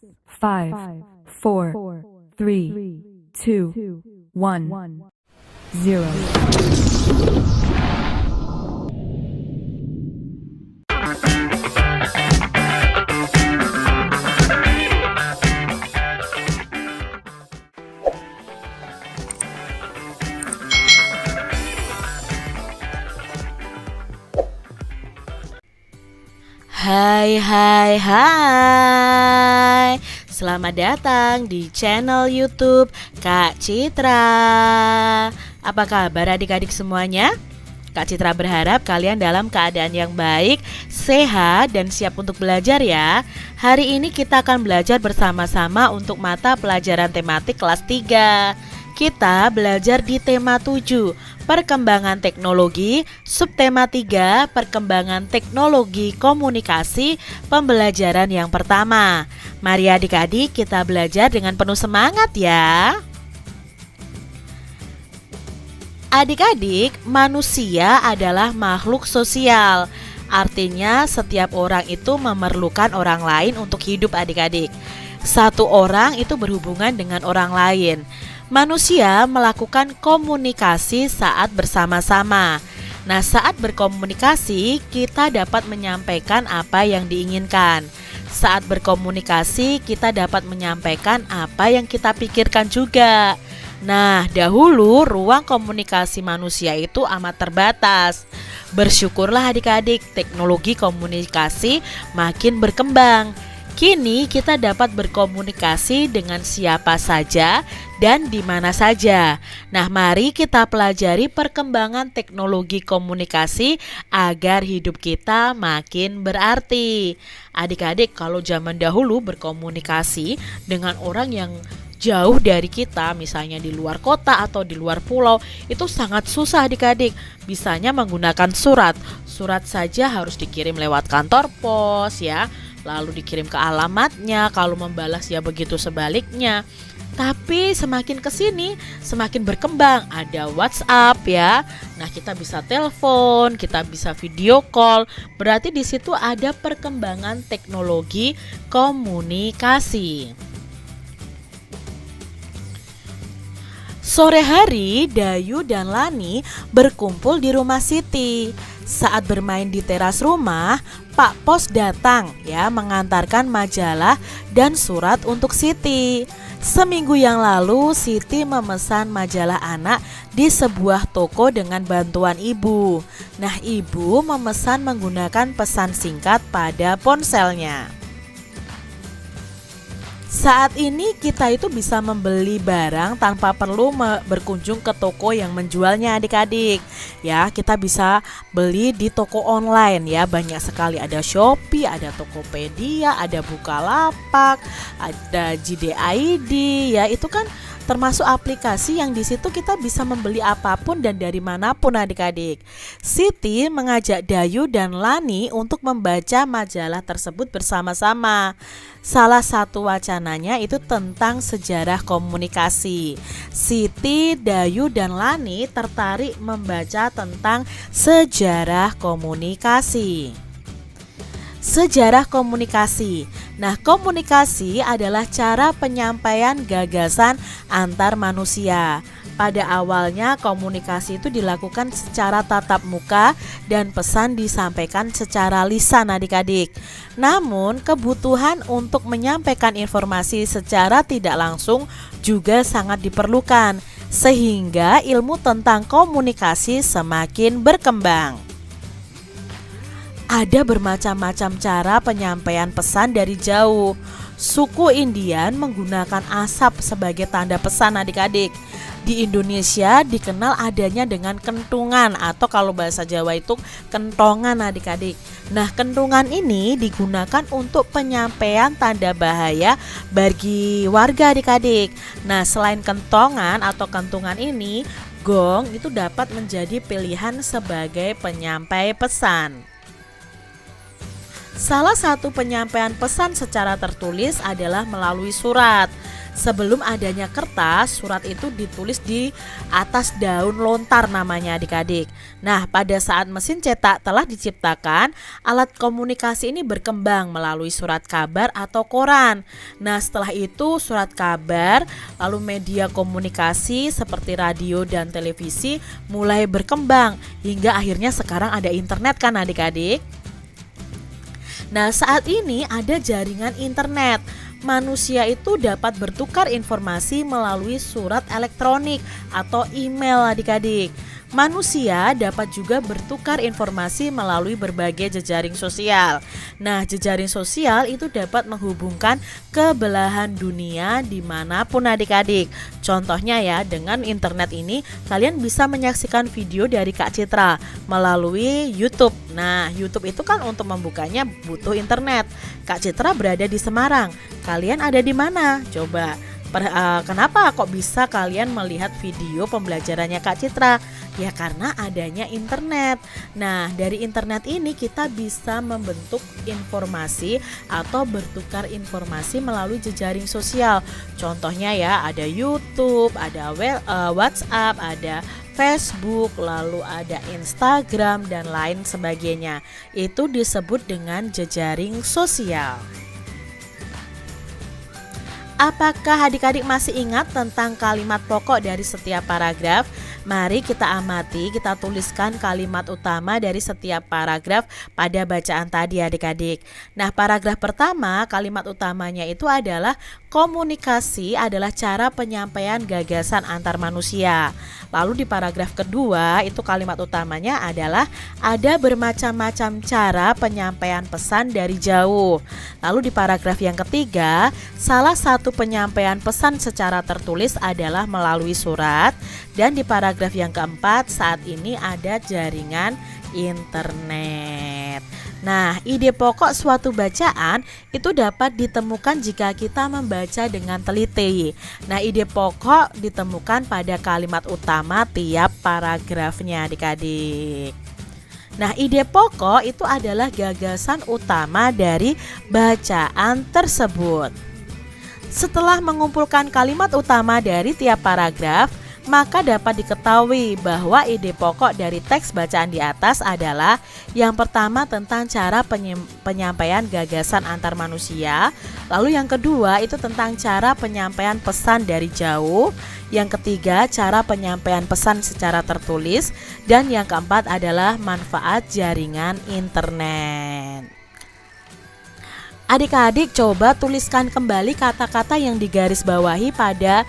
5, 4, 3, 2, 1, 0. Hai. Selamat datang di channel YouTube Kak Citra. Apa kabar adik-adik semuanya? Kak Citra berharap kalian dalam keadaan yang baik, sehat, dan siap untuk belajar ya. Hari ini kita akan belajar bersama-sama untuk mata pelajaran tematik kelas 3. Kita belajar di tema 7, perkembangan teknologi, subtema 3, perkembangan teknologi komunikasi, pembelajaran yang pertama. Mari adik-adik kita belajar dengan penuh semangat ya. Adik-adik, manusia adalah makhluk sosial. Artinya setiap orang itu memerlukan orang lain untuk hidup adik-adik. Satu orang itu berhubungan dengan orang lain. Manusia melakukan komunikasi saat bersama-sama. Nah, saat berkomunikasi, kita dapat menyampaikan apa yang diinginkan. Saat berkomunikasi, kita dapat menyampaikan apa yang kita pikirkan juga. Nah, dahulu ruang komunikasi manusia itu amat terbatas. Bersyukurlah adik-adik, teknologi komunikasi makin berkembang. Kini kita dapat berkomunikasi dengan siapa saja dan di mana saja. Nah, mari kita pelajari perkembangan teknologi komunikasi agar hidup kita makin berarti. Adik-adik, kalau zaman dahulu berkomunikasi dengan orang yang jauh dari kita, misalnya di luar kota atau di luar pulau, itu sangat susah adik-adik. Bisanya menggunakan surat. Surat saja harus dikirim lewat kantor pos ya. Lalu dikirim ke alamatnya, kalau membalas ya begitu sebaliknya. Tapi semakin kesini semakin berkembang, ada WhatsApp ya. Nah, kita bisa telepon, kita bisa video call. Berarti di situ ada perkembangan teknologi komunikasi. Sore hari, Dayu dan Lani berkumpul di rumah Siti. Saat bermain di teras rumah, Pak Pos datang ya mengantarkan majalah dan surat untuk Siti. Seminggu yang lalu, Siti memesan majalah anak di sebuah toko dengan bantuan ibu. Nah, ibu memesan menggunakan pesan singkat pada ponselnya. Saat ini kita itu bisa membeli barang tanpa perlu berkunjung ke toko yang menjualnya adik-adik. Ya, kita bisa beli di toko online ya, banyak sekali, ada Shopee, ada Tokopedia, ada Bukalapak, ada JD.id ya, itu kan termasuk aplikasi yang di situ kita bisa membeli apapun dan dari manapun adik-adik. Siti mengajak Dayu dan Lani untuk membaca majalah tersebut bersama-sama. Salah satu wacananya itu tentang sejarah komunikasi. Siti, Dayu, dan Lani tertarik membaca tentang sejarah komunikasi. Sejarah komunikasi. Nah, komunikasi adalah cara penyampaian gagasan antar manusia. Pada awalnya komunikasi itu dilakukan secara tatap muka dan pesan disampaikan secara lisan adik-adik. Namun kebutuhan untuk menyampaikan informasi secara tidak langsung juga sangat diperlukan, sehingga ilmu tentang komunikasi semakin berkembang. Ada bermacam-macam cara penyampaian pesan dari jauh. Suku Indian menggunakan asap sebagai tanda pesan adik-adik. Di Indonesia dikenal adanya dengan kentungan atau kalau bahasa Jawa itu kentongan adik-adik. Nah, kentungan ini digunakan untuk penyampaian tanda bahaya bagi warga adik-adik. Nah, selain kentongan atau kentungan ini, gong itu dapat menjadi pilihan sebagai penyampai pesan. Salah satu penyampaian pesan secara tertulis adalah melalui surat. Sebelum adanya kertas, surat itu ditulis di atas daun lontar namanya adik-adik. Nah, pada saat mesin cetak telah diciptakan, alat komunikasi ini berkembang melalui surat kabar atau koran. Nah, setelah itu surat kabar, lalu media komunikasi seperti radio dan televisi mulai berkembang hingga akhirnya sekarang ada internet kan adik-adik. Nah, saat ini ada jaringan internet. Manusia itu dapat bertukar informasi melalui surat elektronik atau email adik-adik. Manusia dapat juga bertukar informasi melalui berbagai jejaring sosial. Nah, jejaring sosial itu dapat menghubungkan ke belahan dunia dimanapun adik-adik. Contohnya ya, dengan internet ini kalian bisa menyaksikan video dari Kak Citra melalui YouTube. Nah, YouTube itu kan untuk membukanya butuh internet. Kak Citra berada di Semarang. Kalian ada di mana? Coba. Kenapa kok bisa kalian melihat video pembelajarannya Kak Citra? Ya karena adanya internet. Nah, dari internet ini kita bisa membentuk informasi atau bertukar informasi melalui jejaring sosial. Contohnya ya, ada YouTube, ada WhatsApp, ada Facebook, lalu ada Instagram dan lain sebagainya. Itu disebut dengan jejaring sosial. Apakah adik-adik masih ingat tentang kalimat pokok dari setiap paragraf? Mari kita amati, kita tuliskan kalimat utama dari setiap paragraf pada bacaan tadi adik-adik. Nah, paragraf pertama, kalimat utamanya itu adalah komunikasi adalah cara penyampaian gagasan antar manusia. Lalu di paragraf kedua, itu kalimat utamanya adalah ada bermacam-macam cara penyampaian pesan dari jauh. Lalu di paragraf yang ketiga, salah satu penyampaian pesan secara tertulis adalah melalui surat. Dan di paragraf yang keempat, saat ini ada jaringan internet. Nah, ide pokok suatu bacaan itu dapat ditemukan jika kita membaca dengan teliti. Nah, ide pokok ditemukan pada kalimat utama tiap paragrafnya adik-adik. Nah, ide pokok itu adalah gagasan utama dari bacaan tersebut. Setelah mengumpulkan kalimat utama dari tiap paragraf, maka dapat diketahui bahwa ide pokok dari teks bacaan di atas adalah yang pertama tentang cara penyampaian gagasan antar manusia, lalu yang kedua itu tentang cara penyampaian pesan dari jauh, yang ketiga cara penyampaian pesan secara tertulis, dan yang keempat adalah manfaat jaringan internet. Adik-adik coba tuliskan kembali kata-kata yang digarisbawahi pada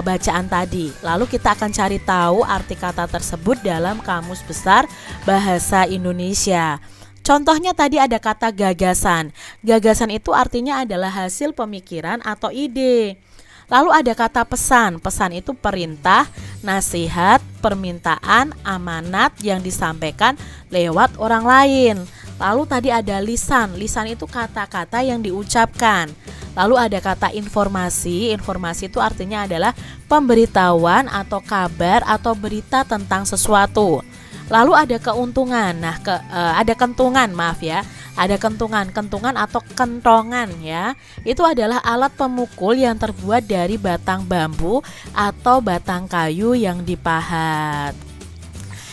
bacaan tadi. Lalu kita akan cari tahu arti kata tersebut dalam Kamus Besar Bahasa Indonesia. Contohnya tadi ada kata gagasan. Gagasan itu artinya adalah hasil pemikiran atau ide. Lalu ada kata pesan. Pesan itu perintah, nasihat, permintaan, amanat yang disampaikan lewat orang lain. Lalu tadi ada lisan. Lisan itu kata-kata yang diucapkan. Lalu ada kata informasi. Informasi itu artinya adalah pemberitahuan atau kabar atau berita tentang sesuatu. Lalu ada keuntungan. Nah, ada kentungan, maaf ya. Ada kentungan atau kentongan ya. Itu adalah alat pemukul yang terbuat dari batang bambu atau batang kayu yang dipahat.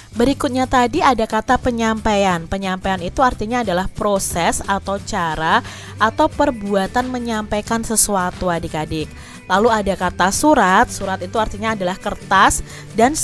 Berikutnya tadi ada kata penyampaian. Penyampaian itu artinya adalah proses atau cara atau perbuatan menyampaikan sesuatu adik-adik. Lalu ada kata surat. Surat itu artinya adalah kertas dan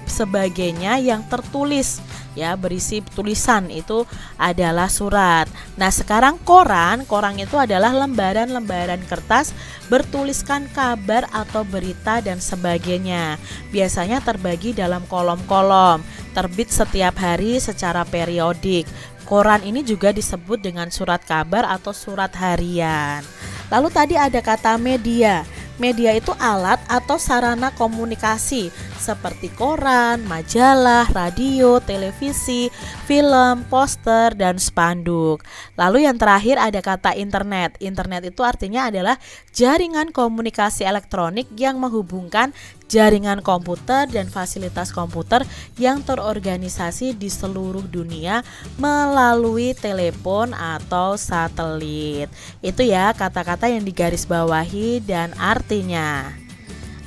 sebagainya yang tertulis ya, berisi tulisan, itu adalah surat. Nah, sekarang koran itu adalah lembaran-lembaran kertas bertuliskan kabar atau berita dan sebagainya. Biasanya terbagi dalam kolom-kolom, terbit setiap hari secara periodik. Koran ini juga disebut dengan surat kabar atau surat harian. Lalu tadi ada kata media. Media itu alat atau sarana komunikasi seperti koran, majalah, radio, televisi, film, poster, dan spanduk. Lalu yang terakhir ada kata internet. Internet itu artinya adalah jaringan komunikasi elektronik yang menghubungkan jaringan komputer dan fasilitas komputer yang terorganisasi di seluruh dunia melalui telepon atau satelit. Itu ya kata-kata yang digarisbawahi dan artinya.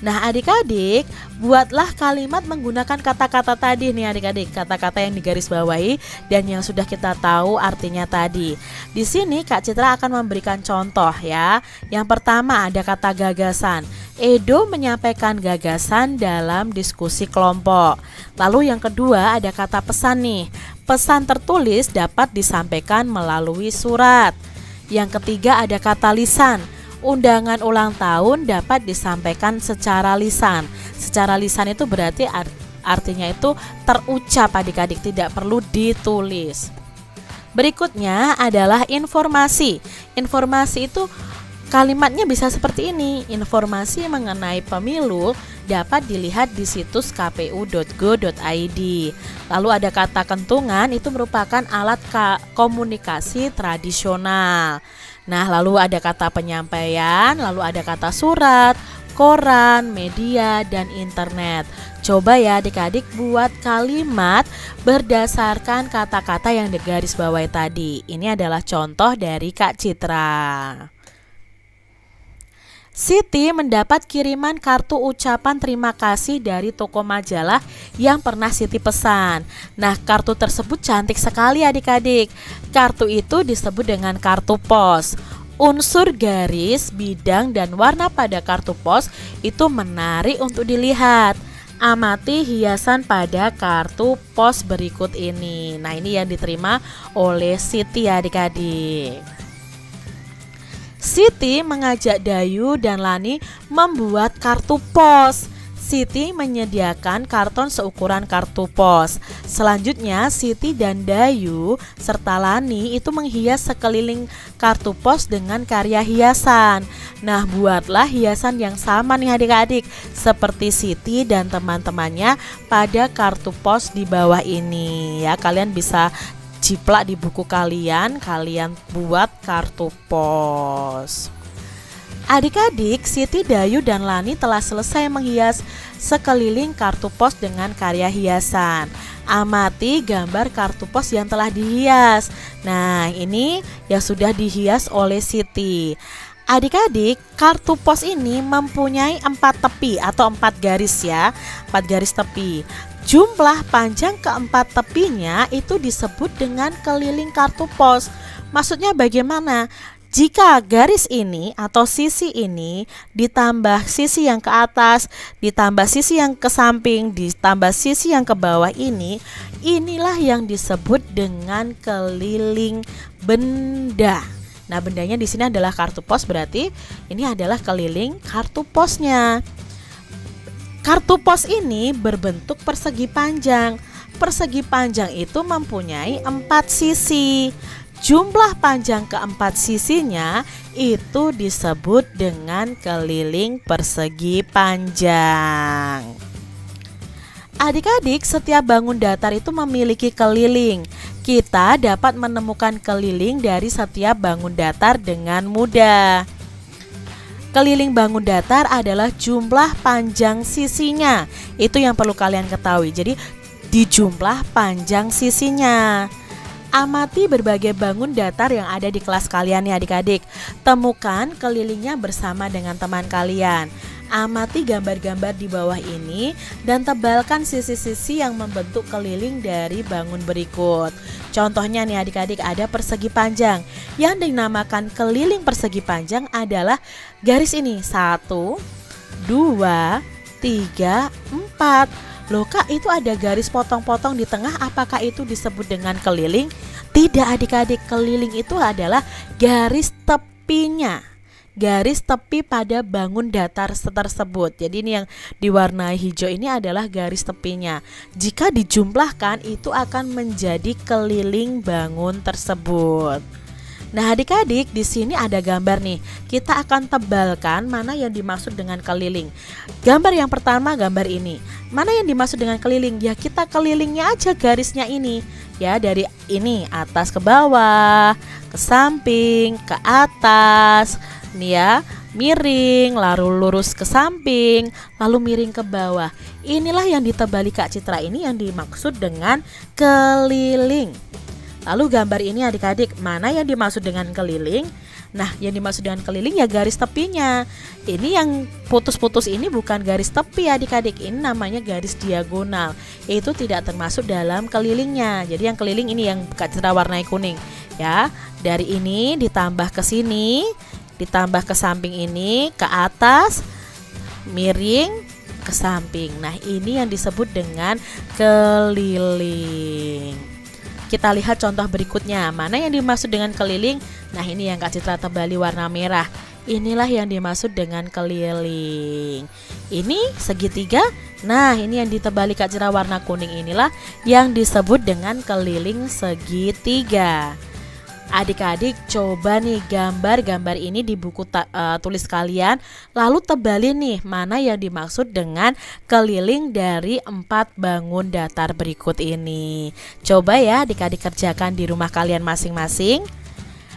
Nah adik-adik, buatlah kalimat menggunakan kata-kata tadi nih adik-adik, kata-kata yang digarisbawahi dan yang sudah kita tahu artinya tadi. Di sini Kak Citra akan memberikan contoh ya. Yang pertama ada kata gagasan. Edo menyampaikan gagasan dalam diskusi kelompok. Lalu yang kedua ada kata pesan nih. Pesan tertulis dapat disampaikan melalui surat. Yang ketiga ada kata lisan. Undangan ulang tahun dapat disampaikan secara lisan. Secara lisan itu berarti artinya itu terucap adik-adik, tidak perlu ditulis. Berikutnya adalah informasi. Informasi itu kalimatnya bisa seperti ini. Informasi mengenai pemilu dapat dilihat di situs kpu.go.id. Lalu ada kata kentungan, itu merupakan alat komunikasi tradisional. Nah, lalu ada kata penyampaian, lalu ada kata surat, koran, media, dan internet. Coba ya adik-adik buat kalimat berdasarkan kata-kata yang digarisbawahi tadi. Ini adalah contoh dari Kak Citra. Siti mendapat kiriman kartu ucapan terima kasih dari toko majalah yang pernah Siti pesan. Nah, kartu tersebut cantik sekali adik-adik. Kartu itu disebut dengan kartu pos. Unsur garis, bidang, dan warna pada kartu pos itu menarik untuk dilihat. Amati hiasan pada kartu pos berikut ini. Nah, ini yang diterima oleh Siti adik-adik. Siti mengajak Dayu dan Lani membuat kartu pos. Siti menyediakan karton seukuran kartu pos. Selanjutnya Siti dan Dayu serta Lani itu menghias sekeliling kartu pos dengan karya hiasan. Nah, buatlah hiasan yang sama nih adik-adik, seperti Siti dan teman-temannya pada kartu pos di bawah ini ya. Kalian bisa jiplak di buku kalian buat kartu pos. Adik-adik, Siti, Dayu, dan Lani telah selesai menghias sekeliling kartu pos dengan karya hiasan. Amati gambar kartu pos yang telah dihias. Nah, ini yang sudah dihias oleh Siti. Adik-adik, kartu pos ini mempunyai 4 tepi atau 4 garis ya, 4 garis tepi. Jumlah panjang keempat tepinya itu disebut dengan keliling kartu pos. Maksudnya bagaimana? Jika garis ini atau sisi ini ditambah sisi yang ke atas, ditambah sisi yang ke samping, ditambah sisi yang ke bawah ini, inilah yang disebut dengan keliling benda. Nah, bendanya di sini adalah kartu pos, berarti ini adalah keliling kartu posnya. Kartu pos ini berbentuk persegi panjang. Persegi panjang itu mempunyai 4 sisi. Jumlah panjang keempat sisinya itu disebut dengan keliling persegi panjang. Adik-adik, setiap bangun datar itu memiliki keliling. Kita dapat menemukan keliling dari setiap bangun datar dengan mudah. Keliling bangun datar adalah jumlah panjang sisinya. Itu yang perlu kalian ketahui. Jadi dijumlah panjang sisinya. Amati berbagai bangun datar yang ada di kelas kalian nih adik-adik. Temukan kelilingnya bersama dengan teman kalian. Amati gambar-gambar di bawah ini dan tebalkan sisi-sisi yang membentuk keliling dari bangun berikut. Contohnya nih adik-adik, ada persegi panjang. Yang dinamakan keliling persegi panjang adalah garis ini, 1, 2, 3, 4. Loh Kak, itu ada garis potong-potong di tengah, apakah itu disebut dengan keliling? Tidak adik-adik, keliling itu adalah garis tepinya, garis tepi pada bangun datar tersebut. Jadi ini yang diwarnai hijau ini adalah garis tepinya. Jika dijumlahkan itu akan menjadi keliling bangun tersebut. Nah adik-adik, di sini ada gambar nih. Kita akan tebalkan mana yang dimaksud dengan keliling. Gambar yang pertama, gambar ini. Mana yang dimaksud dengan keliling? Ya kita kelilingnya aja garisnya ini. Ya dari ini atas ke bawah, ke samping, ke atas. Nih ya, miring, lalu lurus ke samping, lalu miring ke bawah. Inilah yang ditebali Kak Citra ini yang dimaksud dengan keliling. Lalu gambar ini adik-adik, mana yang dimaksud dengan keliling? Nah, yang dimaksud dengan keliling ya garis tepinya. Ini yang putus-putus ini bukan garis tepi adik-adik, ini namanya garis diagonal. Itu tidak termasuk dalam kelilingnya. Jadi yang keliling ini yang Kak Citra warnai kuning ya. Dari ini ditambah ke sini, ditambah ke samping ini, ke atas, miring, ke samping. Nah, ini yang disebut dengan keliling. Kita lihat contoh berikutnya. Mana yang dimaksud dengan keliling? Nah, ini yang Kak Citra tebali warna merah. Inilah yang dimaksud dengan keliling. Ini segitiga. Nah, ini yang ditebali Kak Citra warna kuning inilah yang disebut dengan keliling segitiga. Adik-adik coba nih gambar-gambar ini di buku tulis kalian, lalu tebalin nih mana yang dimaksud dengan keliling dari 4 bangun datar berikut ini. Coba ya adik-adik kerjakan di rumah kalian masing-masing.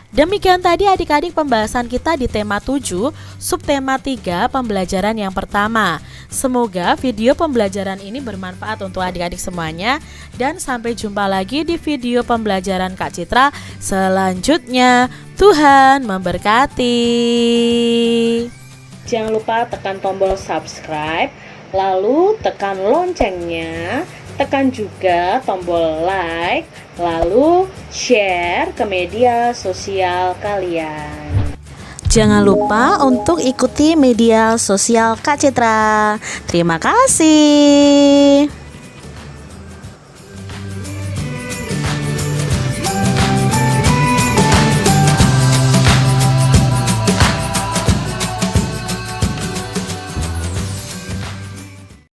Demikian tadi adik-adik pembahasan kita di tema 7, subtema 3 pembelajaran yang pertama. Semoga video pembelajaran ini bermanfaat untuk adik-adik semuanya. Dan sampai jumpa lagi di video pembelajaran Kak Citra selanjutnya. Tuhan memberkati. Jangan lupa tekan tombol subscribe, lalu tekan loncengnya, tekan juga tombol like, lalu share ke media sosial kalian. Jangan lupa untuk ikuti media sosial Kak Citra. Terima kasih.